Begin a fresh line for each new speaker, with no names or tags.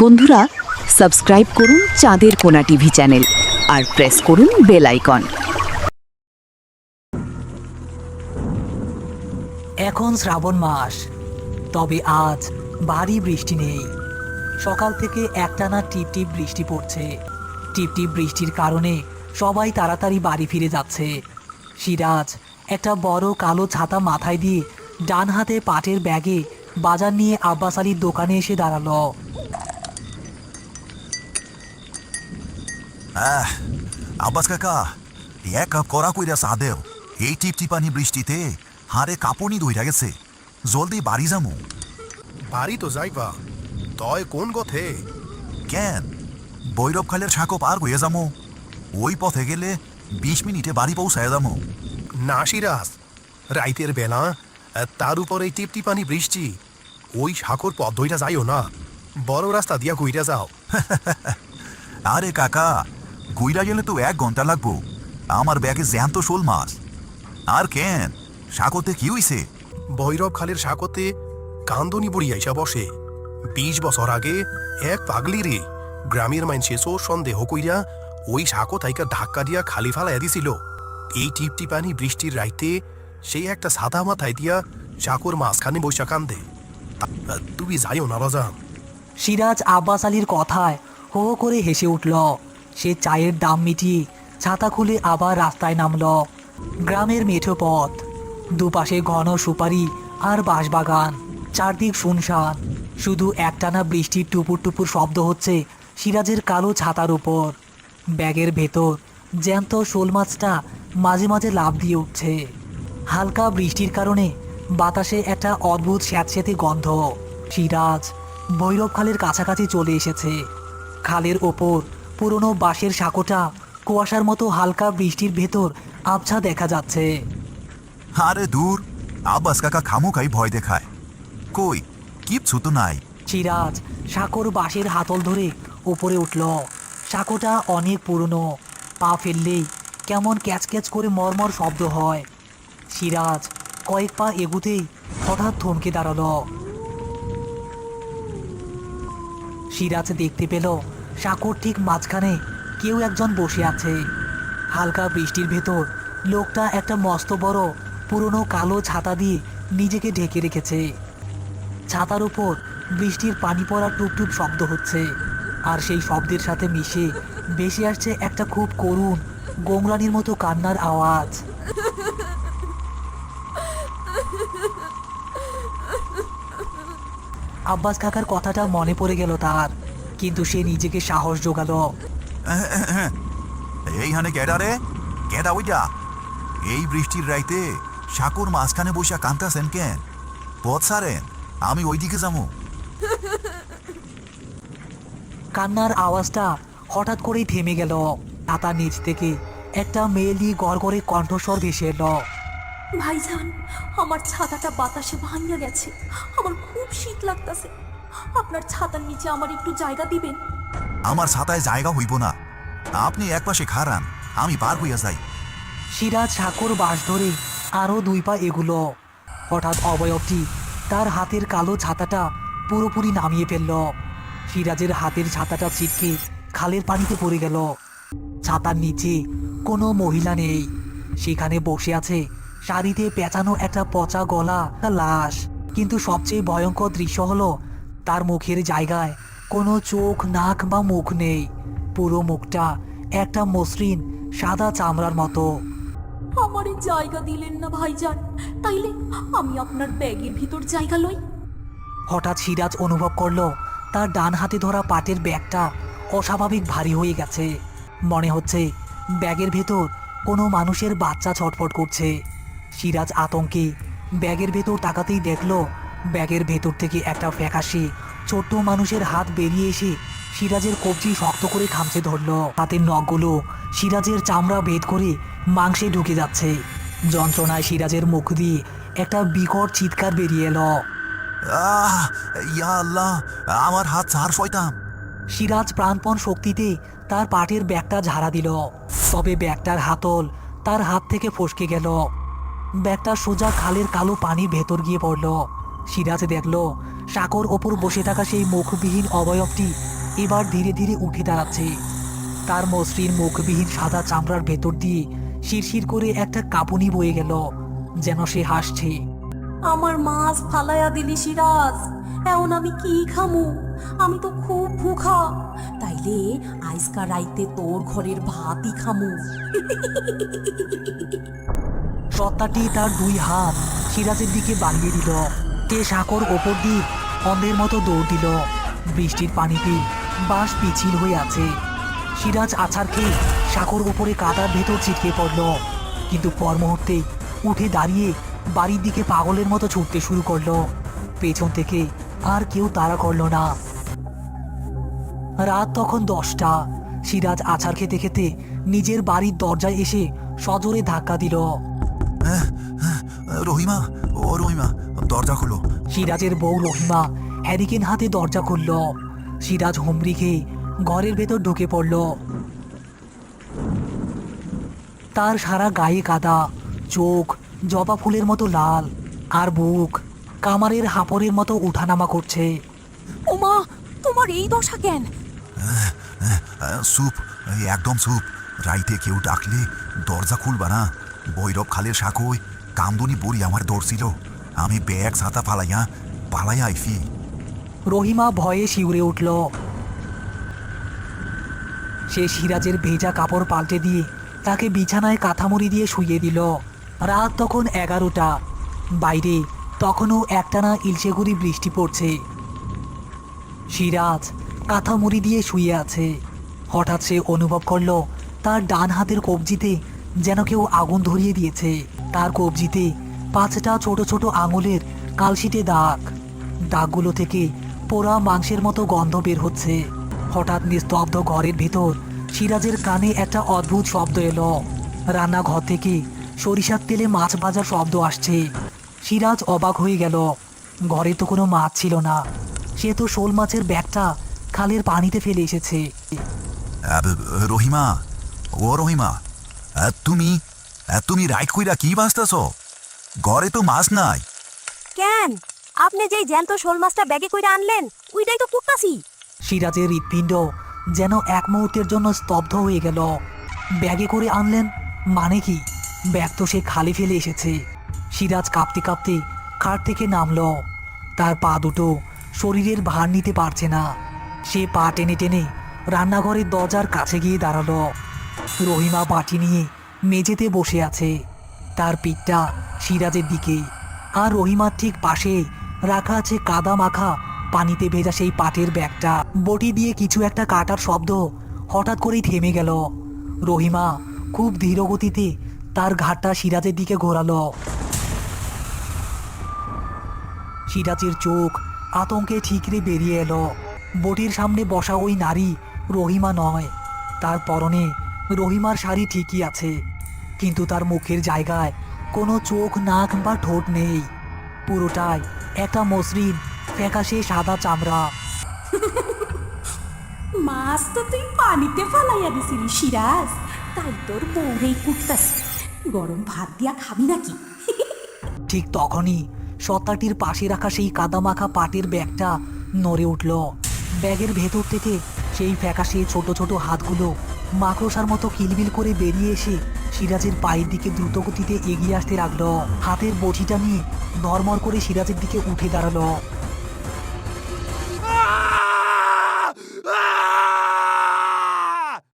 বন্ধুরা, সাবস্ক্রাইব করুন চাঁদের কোনা টিভি চ্যানেল আর প্রেস করুন বেল আইকন।
এখন শ্রাবণ মাস, তবে আজ ভারী বৃষ্টি নেই। সকাল থেকে একটানা টিপটিপ বৃষ্টি পড়ছে। টিপটিপ বৃষ্টির কারণে সবাই তাড়াতাড়ি বাড়ি ফিরে যাচ্ছে। সিরাজ একটা বড় কালো ছাতা মাথায় দিয়ে ডান হাতে পাটের ব্যাগে বাজার নিয়ে আব্বাস আলীর দোকানে এসে দাঁড়ালো।
আব্বাস কাকা, এক কাপ করা কইরা চা দেও। এই টিপটিপানি বৃষ্টিতে হাড়ে কাপড় ধইরা গেছে। জলদি বাড়ি যামু।
বাড়ি তো যাইবা, তয় কোন গথে?
কেন, বৈরব খালের সাঁকো পার হইয়া যামু। ওই পথে গেলে 20 মিনিটে বাড়ি পৌঁছায় যামু।
না সিরাজ, রাইতের বেলা, তার উপর এই টিপটিপানি বৃষ্টি, ওই সাঁকোর পথ ধইরা যাইও না, বড় রাস্তা দিয়া কইরা যাও।
আরে কাকা, গুইরা গেলে তো 1 ঘন্টা লাগবো। আমার ব্যাগে জ্যান্ত শোল মাছ। আর কেন, সাঁকোতে কি হইছে?
ভৈরব খালের সাঁকোতে কান্দনি বুড়ি আইসা বসে। 20 বছর আগে এক পাগলিরে গ্রামের মাইনসে চোর সন্দেহ কইরা ওই সাঁকো থাইকা ধাক্কা দিয়া খালি ফালাইয়া দিছিল। এই টিপটিপানি বৃষ্টির রাইতে সেই একটা সাদা মাথায় দিয়া সাঁকোর মাঝখানে বৈশা কান্দে। তুমি যাইও না রাজান।
সিরাজ আব্বাস আলীর কথায় হো হো করে হেসে উঠল। সে চায়ের দাম মিটিয়ে ছাতা খুলে আবার রাস্তায় নামল। গ্রামের মেঠো পথ, দুপাশে ঘন সুপারি আর বাঁশবাগান, চারদিক শুনশান। শুধু একটানা বৃষ্টির টুপুর টুপুর শব্দ হচ্ছে সিরাজের কালো ছাতার উপর। ব্যাগের ভেতর জ্যান্ত শোল মাছটা মাঝে মাঝে লাফ দিয়ে উঠছে। হালকা বৃষ্টির কারণে বাতাসে একটা অদ্ভুত স্যাঁতস্যাঁতে গন্ধ। সিরাজ ভৈরব খালের কাছাকাছি চলে এসেছে। খালের ওপর পুরনো বাঁশের সাঁকোটা কুয়াশার মতো হালকা বৃষ্টির ভেতর আবছা দেখা যাচ্ছে।
আরে দূর, আব্বাস কাকা খামুখাই ভয় দেখায়। কই, কিচ্ছু তো নাই।
সিরাজ সাঁকোর বাঁশের হাতল ধরে উপরে উঠল। সাঁকোটা অনেক পুরনো, পা ফেললেই কেমন ক্যাচ ক্যাচ করে মরমর শব্দ হয়। সিরাজ কয়েক পা এগুতেই হঠাৎ থমকে দাঁড়ালো। সিরাজ দেখতে পেল সাঁকোর ঠিক মাঝখানে কেউ একজন বসে আছে। হালকা বৃষ্টির ভেতর লোকটা একটা মস্ত বড় পুরনো কালো ছাতা দিয়ে নিজেকে ঢেকে রেখেছে। ছাতার উপর বৃষ্টির পানি পড়া টুপটুপ শব্দ হচ্ছে, আর সেই শব্দের সাথে মিশে ভেসে আসছে একটা খুব করুণ গোমরানির মতো কান্নার আওয়াজ। আব্বাস কাকার কথাটা মনে পড়ে গেল তার, কিন্তু সে নিজেকে সাহস জোগালো।
এইখানে কেডা রে? কেডা ওইটা? এই বৃষ্টির রাইতে সাঁকোর মাঝখানে বসা কান্তাছেন কেন? পথ সারেন, আমি ওইদিকে যাবো।
কান্নার আওয়াজটা হঠাৎ করেই থেমে গেল। ছাতার নিচ থেকে একটা মেয়েলি গড়গড়ে কণ্ঠস্বর ভেসে এলো।
ভাইজান, আমার ছাতাটা বাতাসে ভাঙিয়া গেছে, আমার খুব শীত লাগতেছে। আপনার ছাতার নিচে আমার একটু জায়গা দিবেন?
আমার ছাতায় জায়গা হইব না, আপনি একপাশে খাড়ান, আমি পার হইয়া যাই।
সিরাজ সাঁকোর বাঁশ ধরে আরো 2 পা এগুলো। হঠাৎ অবয়বটি তার হাতের কালো ছাতাটা পুরোপুরি নামিয়ে ফেলল। সিরাজের হাতের ছাতাটা ছিটকে খালের পানিতে পড়ে গেল। ছাতার নিচে কোনো মহিলা নেই, সেখানে বসে আছে শাড়িতে পেঁচানো একটা পচা গলা লাশ। কিন্তু সবচেয়ে ভয়ঙ্কর দৃশ্য হলো তার মুখের জায়গায় কোনো চোখ, নাক বা মুখ নেই। পুরো মুখটা একটা মসৃণ সাদা চামড়ার মতো।
আমারে জায়গা দিলেন না ভাইজান, তাইলে আমি আপনার ব্যাগের ভিতর জায়গা লই।
হঠাৎ সিরাজ অনুভব করলো তার ডান হাতে ধরা পাটের ব্যাগটা অস্বাভাবিক ভারী হয়ে গেছে। মনে হচ্ছে ব্যাগের ভেতর কোনো মানুষের বাচ্চা ছটফট করছে। সিরাজ আতঙ্কে ব্যাগের ভেতর তাকাতেই দেখলো ব্যাগের ভেতর থেকে একটা ফ্যাকাশে ছোট্ট মানুষের হাত বেরিয়ে এসে সিরাজের কবজি শক্ত করে খামচে ধরলো। হাতের নখগুলো সিরাজের চামড়া ভেদ করে মাংসে ঢুকে যাচ্ছে। যন্ত্রণায় সিরাজের মুখ দিয়ে একটা বিকট চিৎকার বেরিয়ে এলো।
আহ, ইয়া আল্লাহ, আমার হাত ছাড় শয়তান।
সিরাজ প্রাণপণ শক্তিতে তার পাটের ব্যাগটা ঝাড়া দিল, তবে ব্যাগটার হাতল তার হাত থেকে ফসকে গেল। ব্যাগটা সোজা খালের কালো পানির ভেতর গিয়ে পড়ল। সিরাজ দেখল সাঁকোর ওপর বসে থাকা সেই মুখবিহীন অবয়বটি এবার ধীরে ধীরে উঠে দাঁড়াচ্ছে। তার মসৃণ মুখবিহীন সাদা চামড়ার ভেতর দিয়ে শিরশির করে একটা কাঁপুনি বয়ে গেল, যেন সে হাসছে।
আমার মাছ ফালাইয়া দিলি সিরাজ, এখন আমি কি খামু? আমি তো খুব ভুখা। তাইলে আইসকা রাইতে তোর ঘরের ভাতই খামু।
সত্তাটি তার দুই হাত সিরাজের দিকে বাড়িয়ে দিল। সে সাঁকোর ওপর দিয়ে অন্ধের মতো দৌড় দিল। বৃষ্টির পানিতে বাঁশ পিছিল হয়ে আছে। সিরাজ আছাড় খেয়ে সাঁকোর উপরে কাদার ভেতর ছিটকে পড়ল, কিন্তু পর মুহূর্তে উঠে দাঁড়িয়ে বাড়ির দিকে পাগলের মতো ছুটতে শুরু করলো। পেছন থেকে আর কেউ তাড়া করলো না। রাত তখন 10টা। সিরাজ আছাড় খেতে খেতে নিজের বাড়ির দরজায় এসে সজোরে ধাক্কা দিল।
রহিমা, ও রহিমা, দরজা খুলো।
সিরাজের বউ রহিমা হ্যারিকেন হাতে দরজা খুলল। সিরাজ হুমড়ি খেয়ে ঘরের ভেতর ঢুকে পড়ল। তার সারা গায়ে কাদা, চোখ জবা ফুলের মতো লাল, আর বুক কামারের হাঁপড়ের মতো উঠানামা করছে।
ওমা, তোমার এই দশা কেন?
চুপ, একদম চুপ। রাইতে কেউ ডাকলে দরজা খুলবা না। বৈরব খালের সাঁকোয় কামদুনি বুড়ি আমার দৌড়ছিল। আমি ব্যাগ ছাতা পালাইয়া আইছি।
রহিমা ভয়ে শিউরে উঠল। সে সিরাজের ভেজা কাপড় পাল্টে দিয়ে তাকে বিছানায় কাঁথামুড়ি দিয়ে শুইয়ে দিল। রাত তখন 11টা। বাইরে তখনও একটানা ইলশেগুড়ি বৃষ্টি পড়ছে। সিরাজ কাঁথামুড়ি দিয়ে শুয়ে আছে। হঠাৎ সে অনুভব করলো তার ডান হাতের কবজিতে যেন কেউ আগুন ধরিয়ে দিয়েছে। তার কবজিতে 5টা ছোট ছোট আঙুলের কালশিটে দাগ। দাগগুলো থেকে পোড়া মাংসের মতো গন্ধ বের হচ্ছে। হঠাৎ নিস্তব্ধ ঘরের ভেতর সিরাজের কানে একটা অদ্ভুত শব্দ এলো। রান্নাঘর থেকে সরিষার তেলে মাছ ভাজার শব্দ আসছে। সিরাজ অবাক হয়ে গেল। ঘরে তো কোনো মাছ ছিল না। সে তো শোল মাছের ব্যাগটা খালের পানিতে ফেলে এসেছে।
রহিমা, ও রহিমা, তুমি রাইট কইরা কি বাঁচতেছ? ঘরে তো মাছ নাই।
কেন আপনি যেই জ্যান্ত শোল মাছটা ব্যাগে কইরা আনলেন ওইটাই তো কুটতাছি।
সিরাজের হৃৎপিণ্ড যেন এক মুহূর্তের জন্য স্তব্ধ হয়ে গেল। ব্যাগে করে আনলেন মানে কি? ব্যাগ তো সে খালি ফেলে এসেছে। সিরাজ কাঁপতে কাঁপতে খাট থেকে নামলো। তার পা দুটো শরীরের ভার নিতে পারছে না। সে পা টেনে টেনে রান্নাঘরের দরজার কাছে গিয়ে দাঁড়ালো। রহিমা বাটি নিয়ে মেঝেতে বসে আছে। তার পিঠটা সিরাজের দিকে, আর রহিমার ঠিক পাশে রাখা আছে কাদা মাখা পানিতে ভেজা সেই পাটের ব্যাগটা। বটি দিয়ে কিছু একটা কাটার শব্দ হঠাৎ করেই থেমে গেল। রহিমা খুব ধীর গতিতে তার ঘাটটা সিরাজের দিকে ঘোরালো। সিরাজের চোখ আতঙ্কে ঠিকরে বেরিয়ে এলো। বটির সামনে বসা ওই নারী রহিমা নয়। তার পরনে রহিমার শাড়ি ঠিকই আছে, কিন্তু তার মুখের জায়গায় কোনো চোখ, নাক বা ঠোঁট নেই। পুরোটাই একটা মসৃণ ফ্যাকাশে সাদা চামড়া।
মাছ তো তুই পানিতে ফালাইয়া দিছিলি সিরাজ, তাই তোর বউরেই কুটতাছি। গরম ভাত দিয়া খাবি নাকি?
ঠিক তখনই সত্তাটির পাশে রাখা সেই কাদামাখা পাটের ব্যাগটা নড়ে উঠল। ব্যাগের ভেতর থেকে সেই ফ্যাকাশে ছোট ছোট হাতগুলো মাকড়সার মতো কিলবিল করে বেরিয়ে এসে সিরাজের পায়ের দিকে দ্রুত গতিতে এগিয়ে আসতে লাগলো। হাতের বটিটা নিয়ে নড়মড় করে সিরাজের দিকে উঠে দাঁড়ালো।